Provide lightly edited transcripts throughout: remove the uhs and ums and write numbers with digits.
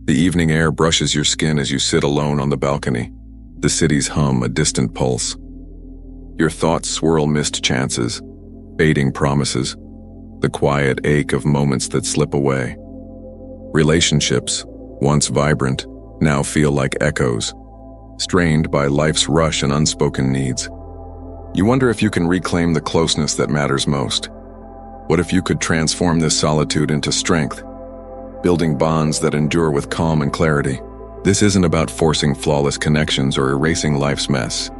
The evening air brushes your skin as you sit alone on the balcony. The city's hum a distant pulse. Your thoughts swirl missed chances, fading promises, the quiet ache of moments that slip away. Relationships, once vibrant, now feel like echoes, strained by life's rush and unspoken needs. You wonder if you can reclaim the closeness that matters most. What if you could transform this solitude into strength, building bonds that endure with calm and clarity? This isn't about forcing flawless connections or erasing life's mess.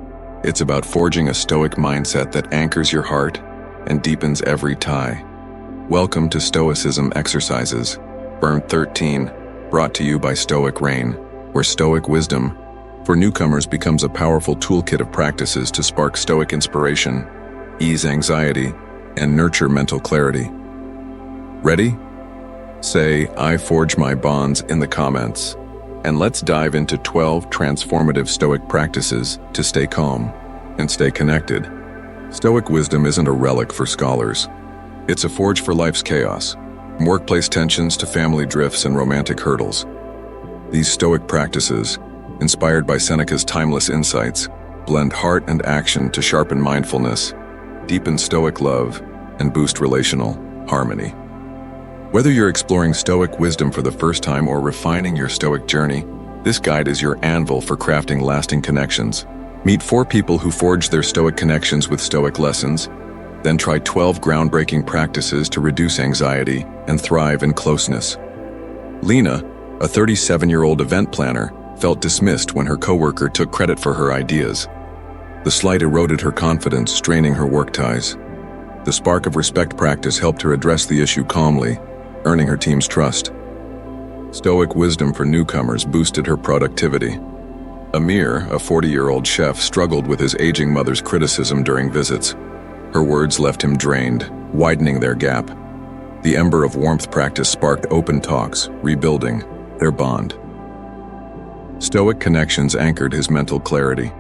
It's about forging a stoic mindset that anchors your heart and deepens every tie. Welcome to Stoicism Exercises, Burn 13, brought to you by Stoic Rain, where stoic wisdom for newcomers becomes a powerful toolkit of practices to spark stoic inspiration, ease anxiety, and nurture mental clarity. Ready? Say, "I forge my bonds" in the comments, and let's dive into 12 transformative stoic practices to stay calm and stay connected. Stoic wisdom isn't a relic for scholars. It's a forge for life's chaos, from workplace tensions to family drifts and romantic hurdles. These stoic practices, inspired by Seneca's timeless insights, blend heart and action to sharpen mindfulness, deepen stoic love, and boost relational harmony. Whether you're exploring stoic wisdom for the first time or refining your stoic journey, this guide is your anvil for crafting lasting connections. Meet 4 people who forged their stoic connections with stoic lessons, then try 12 groundbreaking practices to reduce anxiety and thrive in closeness. Lena, a 37-year-old event planner, felt dismissed when her coworker took credit for her ideas. The slight eroded her confidence, straining her work ties. The spark of respect practice helped her address the issue calmly, earning her team's trust. Stoic wisdom for newcomers boosted her productivity. Amir, a 40-year-old chef, struggled with his aging mother's criticism during visits. Her words left him drained, widening their gap. The ember of warmth practice sparked open talks, rebuilding their bond. Stoic connections anchored his mental clarity.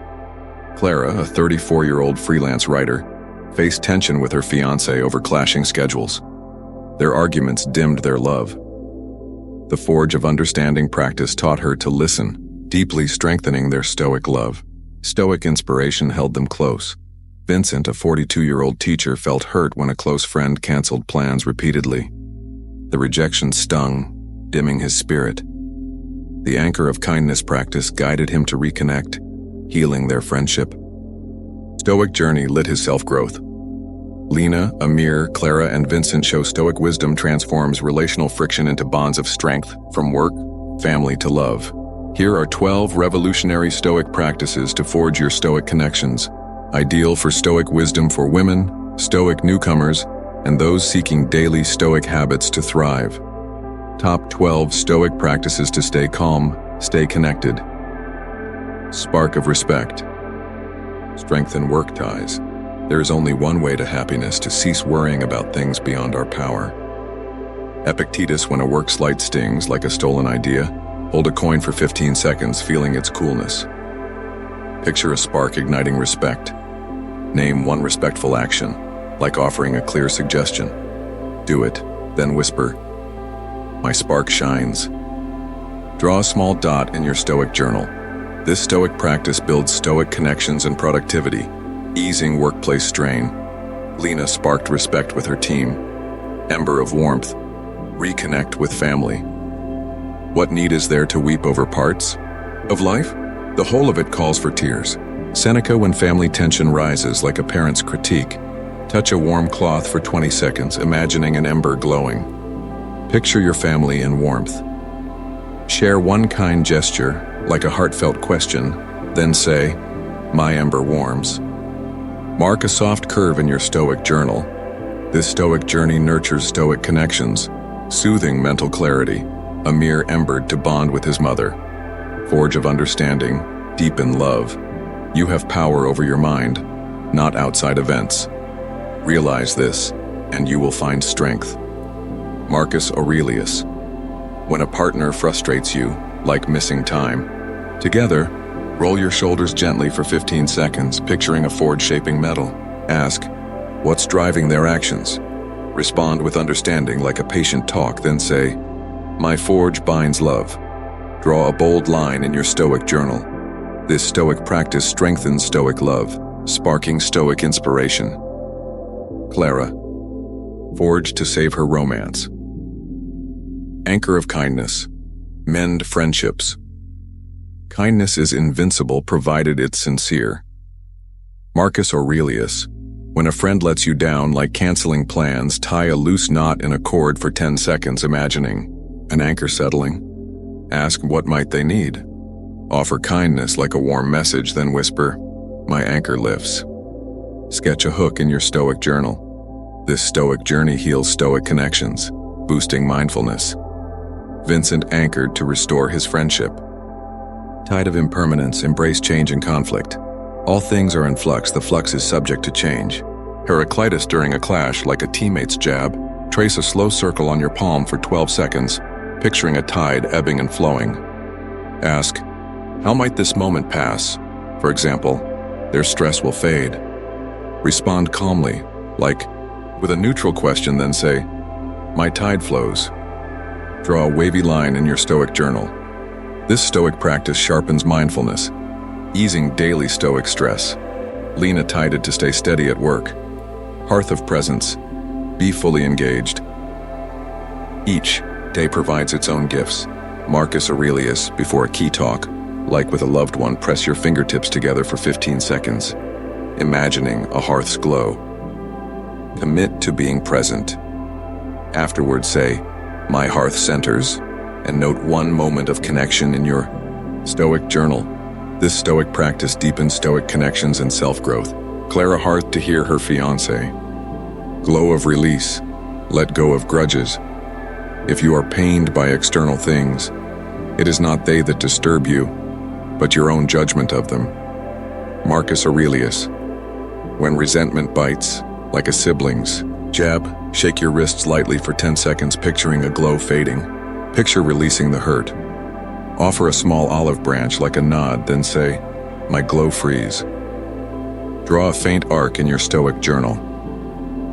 Clara, a 34-year-old freelance writer, faced tension with her fiancé over clashing schedules. Their arguments dimmed their love. The forge of understanding practice taught her to listen, deeply strengthening their stoic love. Stoic inspiration held them close. Vincent, a 42-year-old teacher, felt hurt when a close friend canceled plans repeatedly. The rejection stung, dimming his spirit. The anchor of kindness practice guided him to reconnect, healing their friendship. Stoic journey lit his self-growth. Lena, Amir, Clara, and Vincent show stoic wisdom transforms relational friction into bonds of strength, from work, family to love. Here are 12 revolutionary stoic practices to forge your stoic connections, ideal for stoic wisdom for women, stoic newcomers, and those seeking daily stoic habits to thrive. Top 12 stoic practices to stay calm, stay connected. Spark of respect. Strengthen work ties. There is only one way to happiness: to cease worrying about things beyond our power. Epictetus, when a work slight stings like a stolen idea, hold a coin for 15 seconds, feeling its coolness. Picture a spark igniting respect. Name one respectful action, like offering a clear suggestion. Do it, then whisper, "My spark shines." Draw a small dot in your stoic journal. This stoic practice builds stoic connections and productivity, easing workplace strain. Lena sparked respect with her team. Ember of warmth. Reconnect with family. What need is there to weep over parts of life? The whole of it calls for tears. Seneca, when family tension rises like a parent's critique, touch a warm cloth for 20 seconds, imagining an ember glowing. Picture your family in warmth. Share one kind gesture, like a heartfelt question, then say, "My ember warms." Mark a soft curve in your stoic journal. This stoic journey nurtures stoic connections, soothing mental clarity. Amir embered to bond with his mother. Forge of understanding, deepen love. You have power over your mind, not outside events. Realize this, and you will find strength. Marcus Aurelius. When a partner frustrates you, like missing time, together, roll your shoulders gently for 15 seconds, picturing a forge shaping metal. Ask, what's driving their actions? Respond with understanding, like a patient talk, then say, "My forge binds love." Draw a bold line in your Stoic journal. This Stoic practice strengthens Stoic love, sparking Stoic inspiration. Clara, forged to save her romance. Anchor of kindness. Mend friendships. Kindness is invincible provided it's sincere. Marcus Aurelius, when a friend lets you down like canceling plans, tie a loose knot in a cord for 10 seconds imagining an anchor settling. Ask what might they need. Offer kindness like a warm message, then whisper, "My anchor lifts." Sketch a hook in your Stoic journal. This Stoic journey heals Stoic connections, boosting mindfulness. Vincent anchored to restore his friendship. Tide of impermanence, embrace change and conflict. All things are in flux, the flux is subject to change. Heraclitus during a clash, like a teammate's jab, trace a slow circle on your palm for 12 seconds, picturing a tide ebbing and flowing. Ask, how might this moment pass? For example, their stress will fade. Respond calmly, like, with a neutral question, then say, "My tide flows." Draw a wavy line in your Stoic journal. This Stoic practice sharpens mindfulness, easing daily Stoic stress. Lena tied it to stay steady at work. Hearth of presence, be fully engaged. Each day provides its own gifts. Marcus Aurelius, before a key talk, like with a loved one, press your fingertips together for 15 seconds, imagining a hearth's glow. Commit to being present. Afterwards say, "My hearth centers," and note one moment of connection in your Stoic journal. This Stoic practice deepens Stoic connections and self-growth. Clara hearth to hear her fiancé. Glow of release. Let go of grudges. If you are pained by external things, it is not they that disturb you, but your own judgment of them. Marcus Aurelius. When resentment bites, like a sibling's jab, shake your wrists lightly for 10 seconds, picturing a glow fading. Picture releasing the hurt. Offer a small olive branch like a nod, then say, "My glow freeze." Draw a faint arc in your Stoic journal.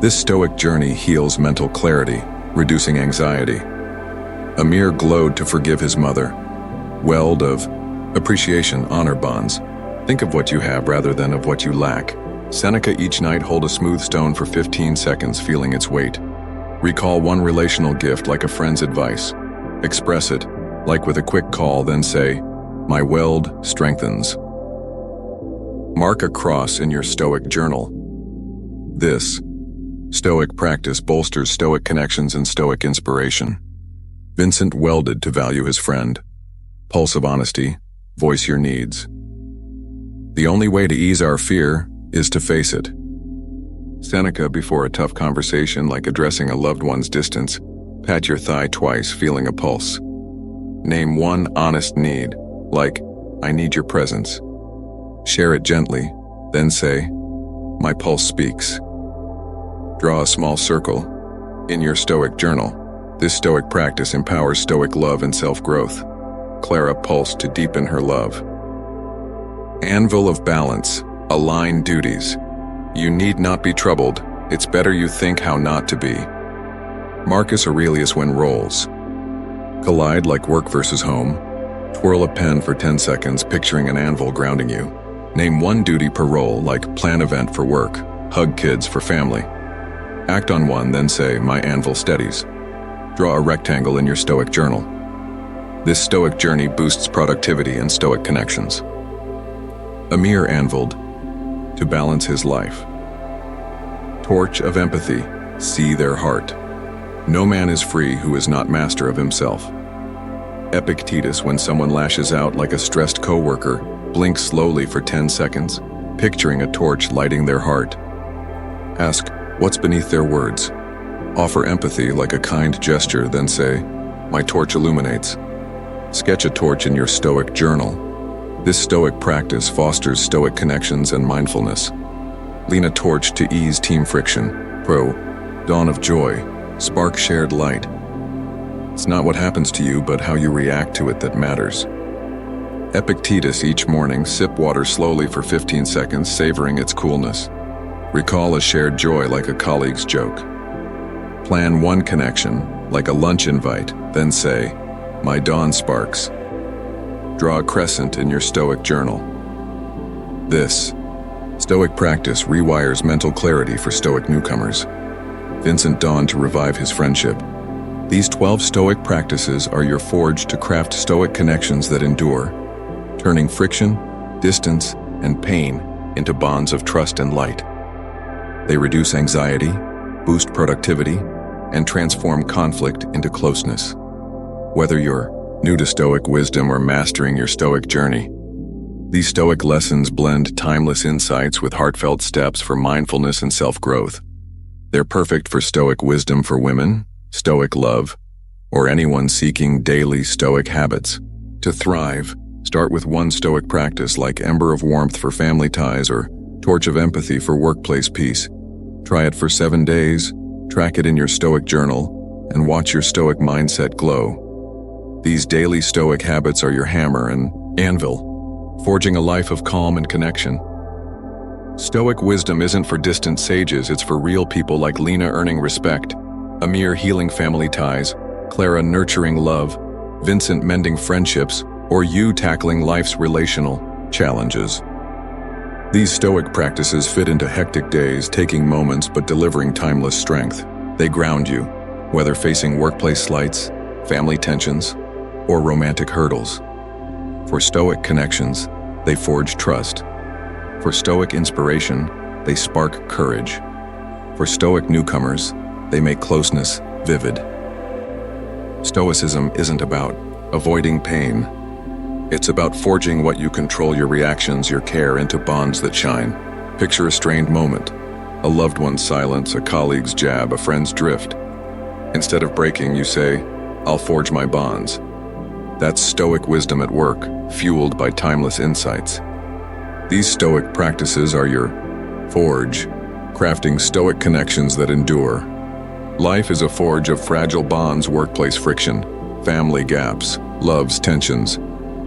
This Stoic journey heals mental clarity, reducing anxiety. Amir glowed to forgive his mother. Weld of appreciation, honor bonds. Think of what you have rather than of what you lack. Seneca, each night hold a smooth stone for 15 seconds, feeling its weight. Recall one relational gift like a friend's advice. Express it, like with a quick call, then say, "My weld strengthens." Mark a cross in your Stoic journal. This Stoic practice bolsters Stoic connections and Stoic inspiration. Vincent welded to value his friend. Pulse of honesty, voice your needs. The only way to ease our fear is to face it. Seneca, before a tough conversation like addressing a loved one's distance, pat your thigh twice, feeling a pulse. Name one honest need, like, "I need your presence." Share it gently, then say, "My pulse speaks." Draw a small circle in your Stoic journal. This Stoic practice empowers Stoic love and self-growth. Clara pulsed to deepen her love. Anvil of balance, align duties. You need not be troubled. It's better you think how not to be. Marcus Aurelius, when roles collide like work versus home, twirl a pen for 10 seconds, picturing an anvil grounding you. Name one duty per role, like plan event for work, hug kids for family. Act on one, then say, "My anvil steadies." Draw a rectangle in your Stoic journal. This Stoic journey boosts productivity and Stoic connections. Amir anviled to balance his life. Torch of empathy, see their heart. No man is free who is not master of himself. Epictetus, when someone lashes out like a stressed coworker, blink slowly for 10 seconds, picturing a torch lighting their heart. Ask, what's beneath their words? Offer empathy like a kind gesture, then say, "My torch illuminates." Sketch a torch in your Stoic journal. This Stoic practice fosters Stoic connections and mindfulness. Lena torch to ease team friction. Pro, dawn of joy, spark shared light. It's not what happens to you, but how you react to it that matters. Epictetus, each morning, sip water slowly for 15 seconds, savoring its coolness. Recall a shared joy like a colleague's joke. Plan one connection, like a lunch invite, then say, "My dawn sparks." Draw a crescent in your Stoic journal. This Stoic practice rewires mental clarity for Stoic newcomers. Vincent dawned to revive his friendship. These 12 Stoic practices are your forge to craft Stoic connections that endure, turning friction, distance, and pain into bonds of trust and light. They reduce anxiety, boost productivity, and transform conflict into closeness. Whether you're new to Stoic wisdom or mastering your Stoic journey, these Stoic lessons blend timeless insights with heartfelt steps for mindfulness and self-growth. They're perfect for Stoic wisdom for women, Stoic love, or anyone seeking daily Stoic habits. To thrive, start with one Stoic practice like Ember of Warmth for family ties or Torch of Empathy for workplace peace. Try it for 7 days, track it in your Stoic journal, and watch your Stoic mindset glow. These daily Stoic habits are your hammer and anvil, forging a life of calm and connection. Stoic wisdom isn't for distant sages, it's for real people like Lena earning respect, Amir healing family ties, Clara nurturing love, Vincent mending friendships, or you tackling life's relational challenges. These Stoic practices fit into hectic days, taking moments but delivering timeless strength. They ground you, whether facing workplace slights, family tensions, or romantic hurdles. For Stoic connections, they forge trust. For Stoic inspiration, they spark courage. For Stoic newcomers, they make closeness vivid. Stoicism isn't about avoiding pain. It's about forging what you control, your reactions, your care, into bonds that shine. Picture a strained moment, a loved one's silence, a colleague's jab, a friend's drift. Instead of breaking, you say, "I'll forge my bonds." That's Stoic wisdom at work, fueled by timeless insights. These Stoic practices are your forge, crafting Stoic connections that endure. Life is a forge of fragile bonds, workplace friction, family gaps, love's tensions.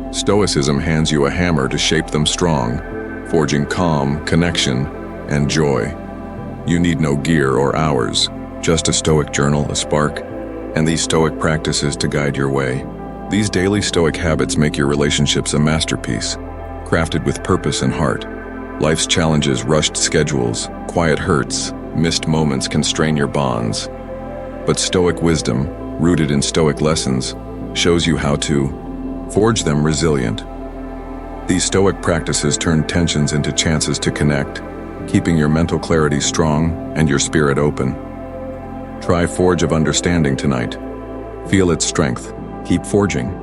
Stoicism hands you a hammer to shape them strong, forging calm, connection, and joy. You need no gear or hours, just a Stoic journal, a spark, and these Stoic practices to guide your way. These daily Stoic habits make your relationships a masterpiece, crafted with purpose and heart. Life's challenges, rushed schedules, quiet hurts, missed moments can strain your bonds. But Stoic wisdom, rooted in Stoic lessons, shows you how to forge them resilient. These Stoic practices turn tensions into chances to connect, keeping your mental clarity strong and your spirit open. Try Forge of Understanding tonight. Feel its strength. Keep forging,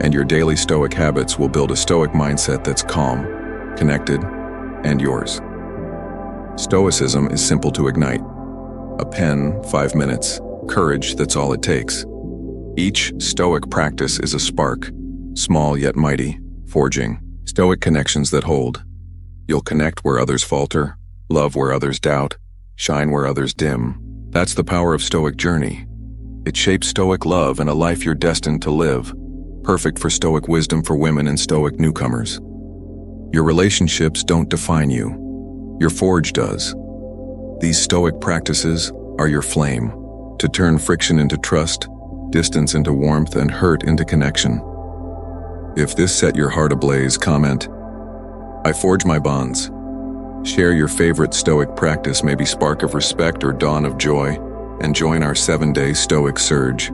and your daily Stoic habits will build a Stoic mindset that's calm, connected, and yours. Stoicism is simple to ignite. A pen, 5 minutes. Courage, that's all it takes. Each Stoic practice is a spark, small yet mighty, forging Stoic connections that hold. You'll connect where others falter, love where others doubt, shine where others dim. That's the power of Stoic journey. It shapes Stoic love and a life you're destined to live, perfect for Stoic wisdom for women and Stoic newcomers. Your relationships don't define you. Your forge does. These Stoic practices are your flame, to turn friction into trust, distance into warmth, and hurt into connection. If this set your heart ablaze, comment, "I forge my bonds." Share your favorite Stoic practice, maybe spark of respect or dawn of joy, and join our 7-day Stoic surge.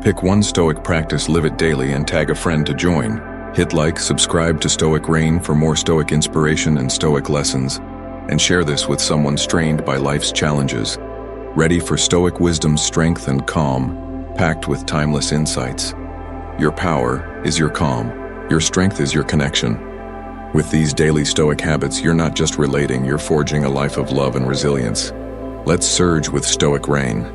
Pick one Stoic practice, live it daily, and tag a friend to join. Hit like, subscribe to Stoic Rain for more Stoic inspiration and Stoic lessons, and share this with someone strained by life's challenges. Ready for Stoic wisdom's strength and calm, packed with timeless insights. Your power is your calm. Your strength is your connection. With these daily Stoic habits, you're not just relating, you're forging a life of love and resilience. Let's surge with Stoic Rain.